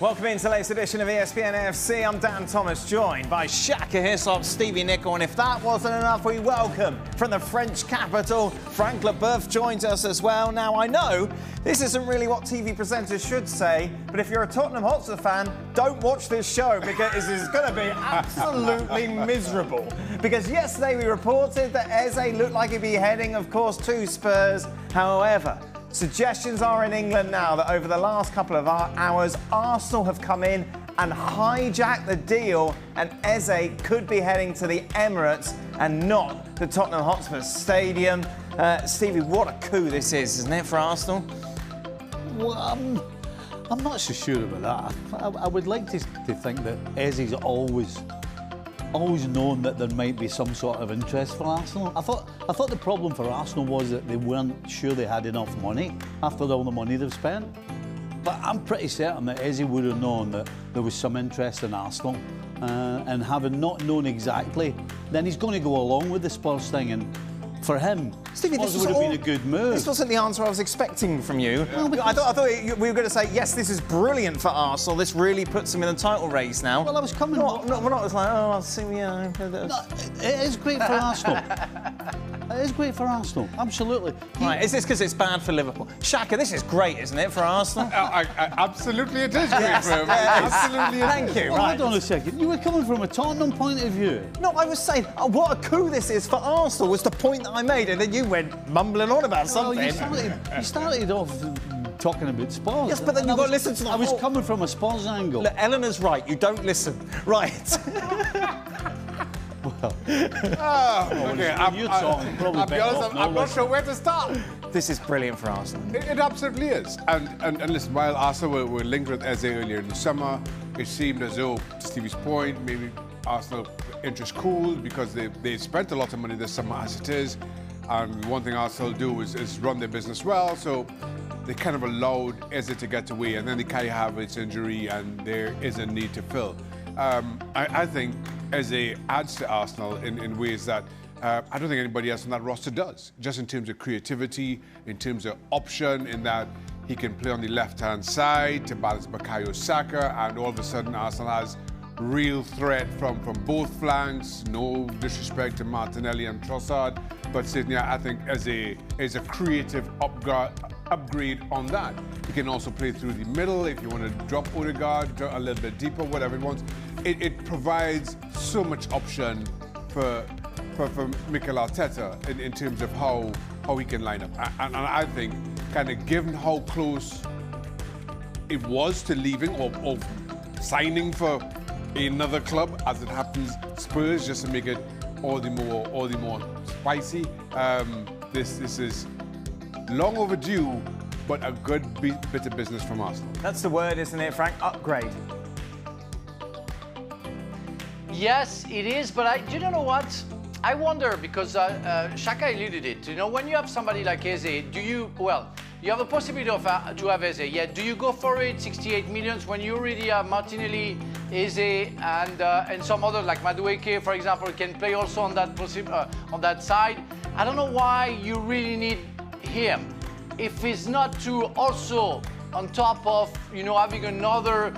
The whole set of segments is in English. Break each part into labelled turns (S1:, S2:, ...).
S1: Welcome into the latest edition of ESPN AFC. I'm Dan Thomas, joined by Shaka Hislop, Stevie Nicol, and if that wasn't enough, we welcome from the French capital, Frank Leboeuf joins us as well. Now, I know this isn't really what TV presenters should say, but if you're a Tottenham Hotspur fan, don't watch this show because this is going to be absolutely miserable. Because yesterday we reported that Eze looked like he'd be heading, of course, to Spurs. However, suggestions are in England now that over the last couple of hours, Arsenal have come in and hijacked the deal, and Eze could be heading to the Emirates and not the Tottenham Hotspur Stadium. Stevie, what a coup this is, isn't it, for Arsenal?
S2: Well, I'm not so sure about that. I would like to think that Eze's always known that there might be some sort of interest for Arsenal. I thought the problem for Arsenal was that they weren't sure they had enough money after all the money they've spent. But I'm pretty certain that Eze would have known that there was some interest in Arsenal. And having not known exactly, then he's going to go along with the Spurs thing. And for him,
S1: Stevie,
S2: this would have been a good move.
S1: This wasn't the answer I was expecting from you.
S2: Well,
S1: I thought we were going to say, yes, this is brilliant for Arsenal. This really puts them in the title race now.
S2: Well, I was coming...
S1: We're not just like, oh, I'll see, yeah.
S2: No, it is great for Arsenal. It is great for Arsenal, absolutely.
S1: Right, is this because it's bad for Liverpool? Shaka, this is great, isn't it, for Arsenal?
S3: Absolutely it is great for him. Absolutely it is.
S1: Thank you.
S2: Well,
S1: Right.
S2: hold on a second. You were coming from a Tottenham point of view.
S1: No, I was saying, what a coup this is for Arsenal was the point that I made, and then you went mumbling on about something.
S2: Well, you started off talking about Spurs.
S1: Yes, but then you've got to listen to the
S2: I was
S1: whole...
S2: coming from a Spurs angle.
S1: Look, Eleanor's right, you don't listen. Right.
S2: Well,
S3: Okay,
S2: probably
S3: I'll be honest, I'm not sure where to start.
S1: This is brilliant for Arsenal.
S3: It absolutely is. And listen, while Arsenal were linked with Eze earlier in the summer, it seemed as though, to Stevie's point, maybe Arsenal interest cooled because they spent a lot of money this summer as it is. And one thing Arsenal do is run their business well, so they kind of allowed Eze to get away, and then the Kai Havertz injury, and there is a need to fill. I think Eze adds to Arsenal in ways that I don't think anybody else on that roster does, just in terms of creativity, in terms of option, in that he can play on the left-hand side to balance Bukayo Saka, and all of a sudden Arsenal has real threat from both flanks. No disrespect to Martinelli and Trossard, but certainly I think Eze is a creative upgrade on that. He can also play through the middle if you want to drop Odegaard a little bit deeper, whatever it wants. It provides so much option for Mikel Arteta in terms of how he can line up. And I think, kind of given how close it was to leaving or signing for another club, as it happens, Spurs, just to make it all the more spicy. This is long overdue, but a good bit of business from Arsenal.
S1: That's the word, isn't it, Frank? Upgrade.
S4: Yes, it is, but you don't know what? I wonder, because Shaka alluded it. You know, when you have somebody like Eze, you have a possibility to have Eze. Yeah, do you go for it? 68 millions when you already have Martinelli, Eze, and some others like Madueke, for example, can play also on that side. I don't know why you really need him if it's not to also, on top of having another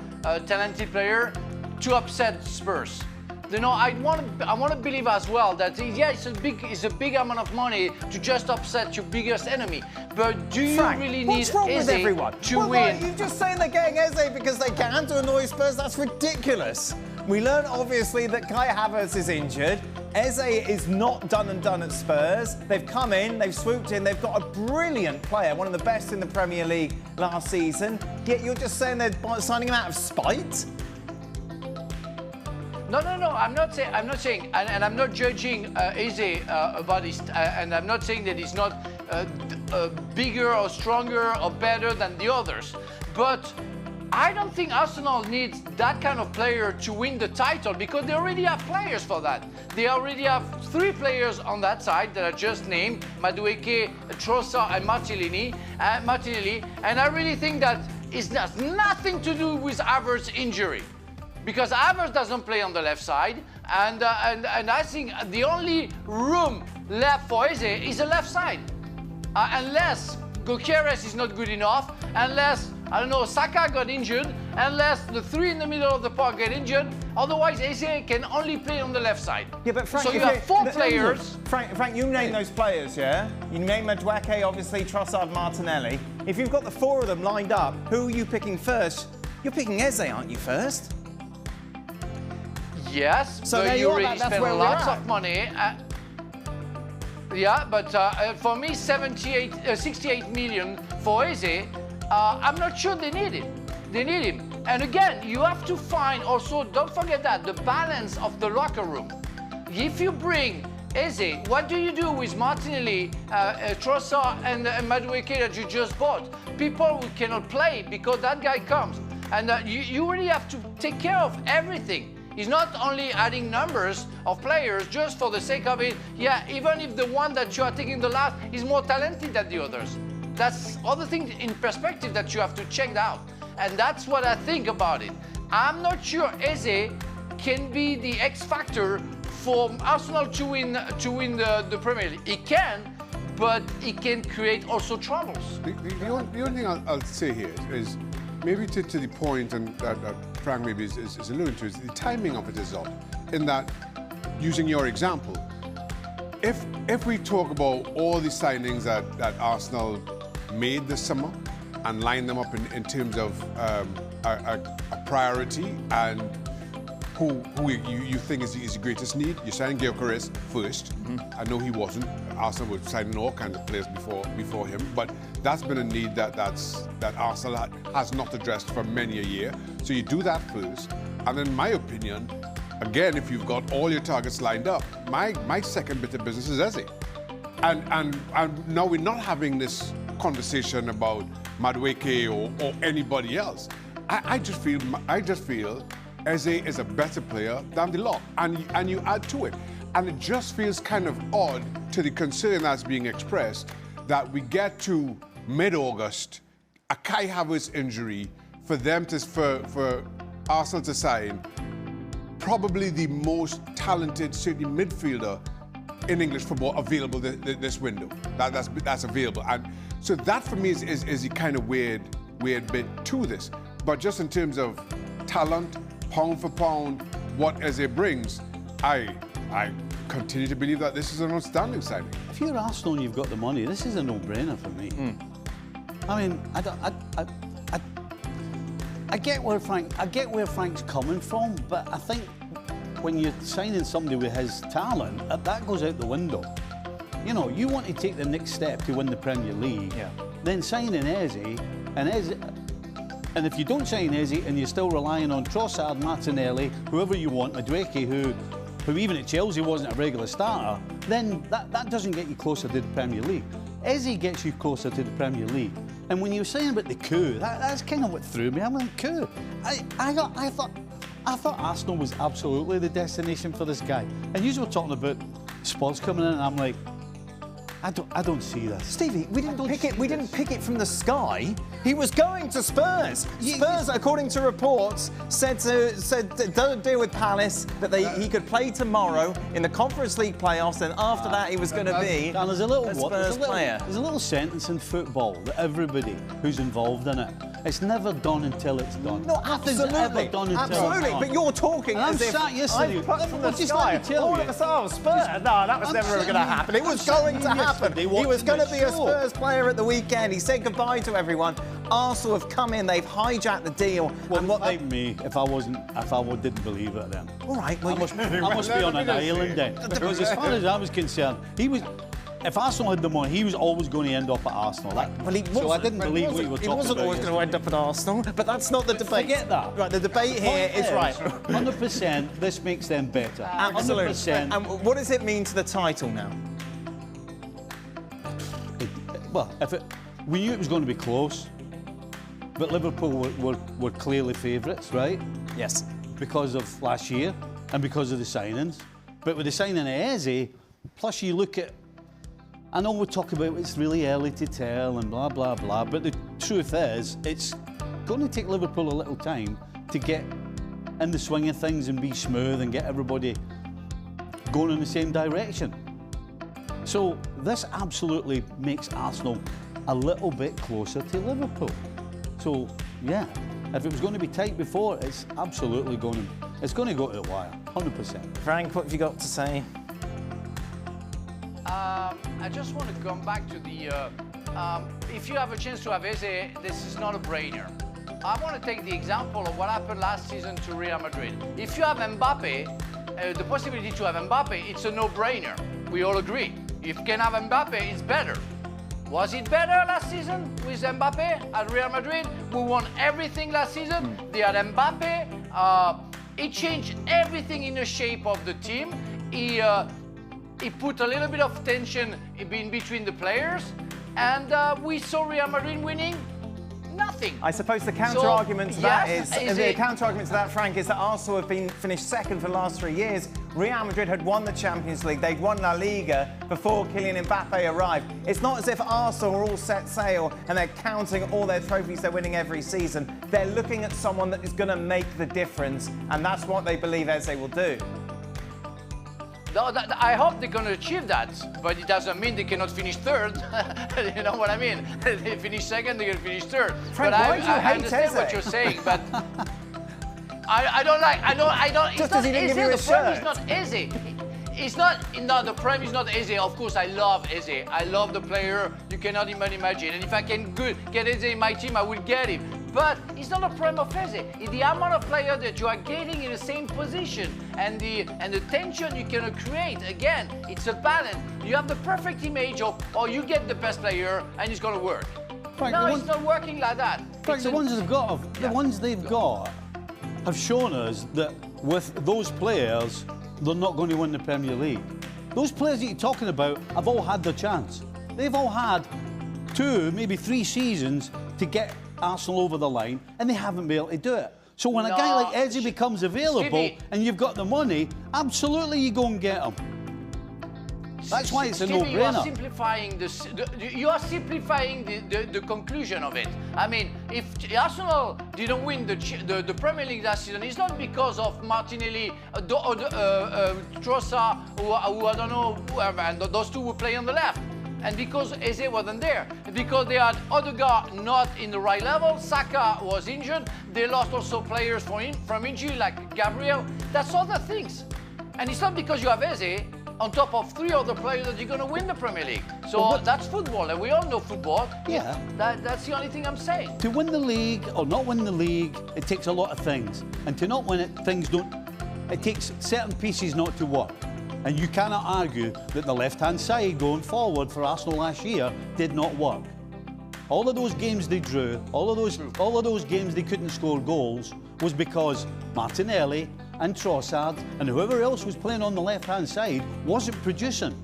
S4: talented player, to upset Spurs. You know, I want to believe as well that it's a big amount of money to just upset your biggest enemy. But do you
S1: Frank,
S4: really
S1: what's
S4: need
S1: wrong
S4: Eze
S1: with everyone?
S4: to
S1: Well,
S4: win?
S1: You're just saying they're getting Eze because they can to annoy Spurs. That's ridiculous. We learned obviously that Kai Havertz is injured. Eze is not done and done at Spurs. They've come in, they've swooped in, they've got a brilliant player, one of the best in the Premier League last season. Yet you're just saying they're signing him out of spite?
S4: No. I'm not saying, and I'm not judging Eze about his, and I'm not saying that he's not bigger or stronger or better than the others. But I don't think Arsenal needs that kind of player to win the title because they already have players for that. They already have 3 players on that side that I just named: Madueke, Trossard, and Martinelli. And I really think that it has nothing to do with Havertz's injury. Because Havertz doesn't play on the left side, and I think the only room left for Eze is the left side. Unless Gutierrez is not good enough, unless I don't know, Saka got injured, unless the three in the middle of the park get injured. Otherwise, Eze can only play on the left side.
S1: Yeah, but Frank,
S4: so you have four players.
S1: Frank, you name those players, yeah? You name Madueke, obviously, Trossard, Martinelli. If you've got the four of them lined up, who are you picking first? You're picking Eze, aren't you, first?
S4: Yes,
S1: so
S4: but you already
S1: that's
S4: spent
S1: where
S4: lots of money. Yeah, but for me, 68 million for Eze, I'm not sure they need it. They need him. And again, you have to find also, don't forget that, the balance of the locker room. If you bring Eze, what do you do with Martinelli, Trossard and Madueke that you just bought? People who cannot play because that guy comes. And you really have to take care of everything. He's not only adding numbers of players just for the sake of it. Yeah, even if the one that you are taking the last is more talented than the others. That's other things in perspective that you have to check out. And that's what I think about it. I'm not sure Eze can be the X factor for Arsenal to win the Premier League. He can, but he can create also troubles.
S3: The only thing I'll say here is maybe to the point, and that Frank maybe is alluding to, is the timing of it is odd. In that, using your example, if we talk about all the signings that Arsenal made this summer and line them up in terms of a priority and who you think is the greatest need, you signed Gyökeres first. I know he wasn't. Arsenal were signing all kinds of players before him, but that's been a need that Arsenal has not addressed for many a year. So you do that first, and in my opinion, again, if you've got all your targets lined up, my second bit of business is Eze, and now we're not having this conversation about Madueke or anybody else. I just feel Eze is a better player than the lot, and you add to it. And it just feels kind of odd to the concern that's being expressed that we get to mid-August, a Kai Havertz injury, for Arsenal to sign probably the most talented, certainly midfielder in English football available this window. That's available, and so that for me is a kind of weird bit to this. But just in terms of talent, pound for pound, what Eze brings, I continue to believe that this is an outstanding signing.
S2: If you're Arsenal and you've got the money, this is a no-brainer for me. I mean, I get where Frank's coming from, but I think when you're signing somebody with his talent, that goes out the window. You know, you want to take the next step to win the Premier League, then signing Eze, and if you don't sign Eze and you're still relying on Trossard, Martinelli, whoever you want, Madueke, who even at Chelsea wasn't a regular starter, then that doesn't get you closer to the Premier League. Eze gets you closer to the Premier League. And when you were saying about the coup, that's kind of what threw me. I'm like, coup? I thought Arsenal was absolutely the destination for this guy. And you were talking about Spurs coming in, and I'm like, I don't see that.
S1: Stevie, we didn't pick it from the sky. He was going to Spurs. Spurs, according to reports, said don't deal with Palace, that he could play tomorrow in the Conference League playoffs, and after that he was going to be a Spurs player.
S2: There's a little sentence in football that everybody who's involved in it, it's never done until it's done.
S1: No, absolutely.
S2: Ever done until
S1: absolutely,
S2: it's done.
S1: but you're talking
S2: and
S1: as
S2: I'm
S1: if
S2: sat yesterday.
S1: I from the
S2: just
S1: sky.
S2: let me tell
S1: All
S2: you.
S1: of a sudden, Spurs. No, that was never going to happen. It was going to happen. He was going to be a Spurs player at the weekend. He said goodbye to everyone. Arsenal have come in. They've hijacked the deal.
S2: Well, and like me, if I didn't believe it then.
S1: All right.
S2: Well, I must be on an island then. Because as far as I was concerned, if Arsenal had the money, he was always going to end up at Arsenal. So I didn't believe what you were talking about.
S1: He wasn't always going to end up at Arsenal, but that's not the debate.
S2: Forget that.
S1: Right, the debate here is right.
S2: 100%, this makes them better.
S1: Absolutely.
S2: 100%.
S1: And what does it mean to the title now?
S2: Well, we knew it was going to be close, but Liverpool were clearly favourites, right?
S1: Yes.
S2: Because of last year and because of the signings. But with the signing of Eze, plus you look at, I know we talk about it's really early to tell and blah, blah, blah, but the truth is, it's going to take Liverpool a little time to get in the swing of things and be smooth and get everybody going in the same direction. So this absolutely makes Arsenal a little bit closer to Liverpool. So, yeah, if it was going to be tight before, it's absolutely going to go to the wire, 100%.
S1: Frank, what have you got to say?
S4: I just want to come back to the, if you have a chance to have Eze, this is not a brainer. I want to take the example of what happened last season to Real Madrid. If you have Mbappe, the possibility to have Mbappe, it's a no-brainer. We all agree. If you can have Mbappe, it's better. Was it better last season with Mbappe at Real Madrid? We won everything last season. They had Mbappe. He changed everything in the shape of the team. He put a little bit of tension in between the players, and we saw Real Madrid winning nothing.
S1: I suppose the counter-argument to that Frank, is that Arsenal have been finished second for the last 3 years. Real Madrid had won the Champions League, they'd won La Liga before Kylian Mbappe arrived. It's not as if Arsenal are all set sail and they're counting all their trophies they're winning every season. They're looking at someone that is going to make the difference, and that's what they believe Eze will do.
S4: I hope they're going to achieve that, but it doesn't mean they cannot finish third. You know what I mean? They finish second, they're going to finish third.
S1: Frank,
S4: but
S1: why do you hate
S4: understand
S1: Eze?
S4: what you're saying, but I don't.
S1: Just does he didn't give you his
S4: The
S1: shirt?
S4: problem is not Eze. It's not. No, the problem is not Eze. Of course, I love Eze. I love the player. You cannot even imagine. And if I can get Eze in my team, I will get him. But it's not a problem of Eze. It's the amount of players that you are getting in the same position and the tension you can create. Again, it's a balance. You have the perfect image of, oh, you get the best player and it's going to work.
S2: Frank,
S4: no, it's not working like that.
S2: Frank, the ones they've got have shown us that with those players, they're not going to win the Premier League. Those players that you're talking about have all had their chance. They've all had 2, maybe 3 seasons to get Arsenal over the line, and they haven't been able to do it. So when a guy like Eze becomes available
S4: Stevie,
S2: and you've got the money, absolutely you go and get him. That's why it's a
S4: Stevie,
S2: no-brainer.
S4: You are simplifying the conclusion of it. I mean, if Arsenal didn't win the Premier League last season, it's not because of Martinelli, Trossard, who I don't know, and those two who play on the left. And because Eze wasn't there, because they had Odegaard not in the right level, Saka was injured, they lost also players from injury like Gabriel. That's other things. And it's not because you have Eze on top of 3 other players that you're going to win the Premier League. So that's football, and we all know football.
S2: Yeah.
S4: That's the only thing I'm saying.
S2: To win the league or not win the league, it takes a lot of things. And to not win it, it takes certain pieces not to work. And you cannot argue that the left-hand side going forward for Arsenal last year did not work. All of those games they drew, all of those games they couldn't score goals was because Martinelli and Trossard and whoever else was playing on the left-hand side wasn't producing.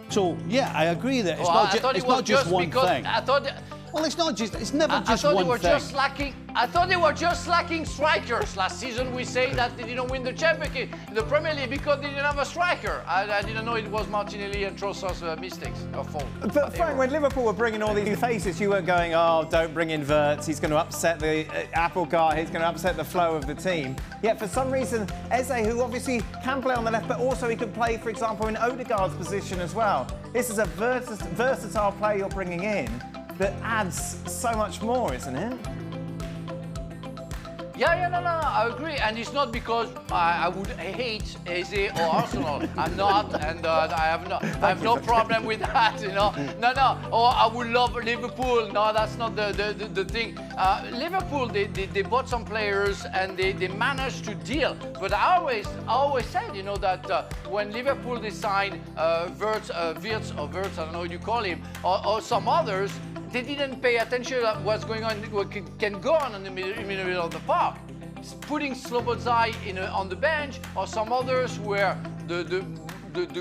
S2: So yeah, I agree that it's not just one thing. Well, it's not just. It's never just one thing.
S4: I thought they were just lacking strikers last season. We say that they didn't win the Championship, the Premier League, because they didn't have a striker. I didn't know it was Martinelli and Trossard's mistakes or fault.
S1: But Frank, when Liverpool were bringing all these new faces, you were going, oh, don't bring in Wirtz. He's going to upset the apple cart. He's going to upset the flow of the team. Yet for some reason, Eze, who obviously can play on the left, but also he can play, for example, in Odegaard's position as well. This is a versatile player you're bringing in that adds so much more, isn't it?
S4: Yeah, no, I agree. And it's not because I would hate Eze or Arsenal. I'm not, and I have no problem with that, you know. No. Or I would love Liverpool. No, that's not the thing. Liverpool, they bought some players and they managed to deal. But I always said, you know, that when Liverpool they signed Wirtz, I don't know what you call him, or some others, they didn't pay attention to what's going on, what can go on in the middle of the park. Putting Slobozai on the bench or some others where the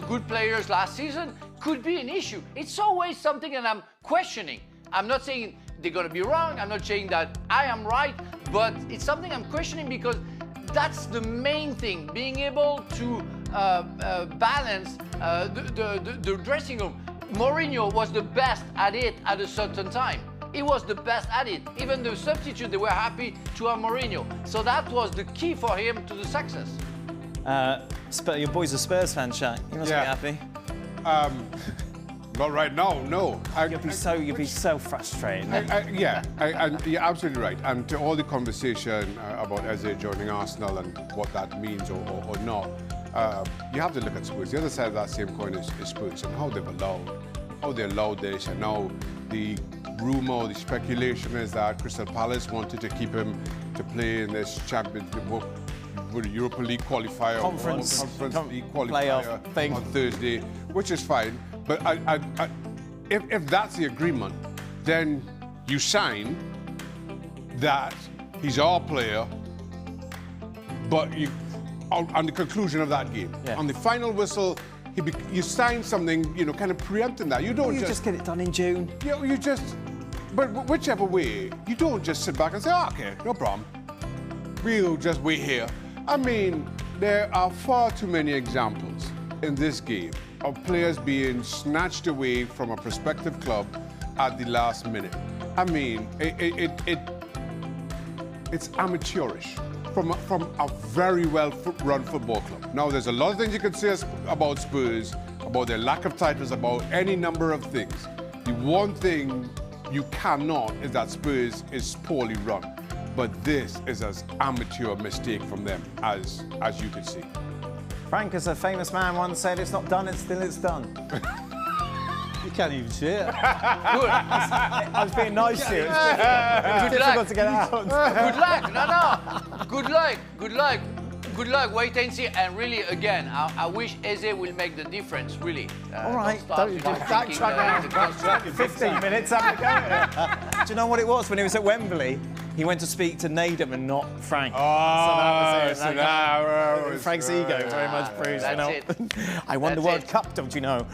S4: good players last season could be an issue. It's always something that I'm questioning. I'm not saying they're going to be wrong. I'm not saying that I am right, but it's something I'm questioning because that's the main thing, being able to balance the dressing room. Mourinho was the best at it at a certain time. He was the best at it. Even the substitute, they were happy to have Mourinho. So that was the key for him to the success.
S1: Your boy's a Spurs fan, Shaq. You must be happy.
S3: Not right now, no.
S1: You'd be so frustrated.
S3: Yeah, and you're absolutely right. And to all the conversation about Eze joining Arsenal and what that means or not, you have to look at Spurs. The other side of that same coin is Spurs and how they allowed this, and now the rumour, the speculation is that Crystal Palace wanted to keep him to play in this Europa League qualifier,
S1: Conference
S3: League qualifier
S1: thing
S3: on Thursday, which is fine. But if that's the agreement, then you sign that he's our player, but on the conclusion of that game, on the final whistle, you sign something, kind of preempting that. You don't
S1: just get it done in June.
S3: You just, but whichever way, you don't just sit back and say, okay, no problem. We'll just wait here. I mean, there are far too many examples in this game of players being snatched away from a prospective club at the last minute. I mean, it's amateurish from a very well-run football club. Now, there's a lot of things you can say about Spurs, about their lack of titles, about any number of things. The one thing you cannot is that Spurs is poorly run. But this is as amateur a mistake from them as you could see.
S1: Frank, as a famous man once said, it's not done until it's done.
S2: You can't even say it.
S4: Good.
S1: I was being nice to you. It was difficult to get out.
S4: Good luck. No. Good luck. Good luck. Good luck. Wait and see. And really, again, I wish Eze will make the difference, really.
S1: All right.
S4: Don't
S1: backtrack. 15 minutes, have a go. Do you know what it was when he was at Wembley? He went to speak to Nadem and not Frank.
S3: Oh, so that was it.
S1: Frank's ego very much bruised.
S4: That's it.
S1: I won the World Cup, don't you know?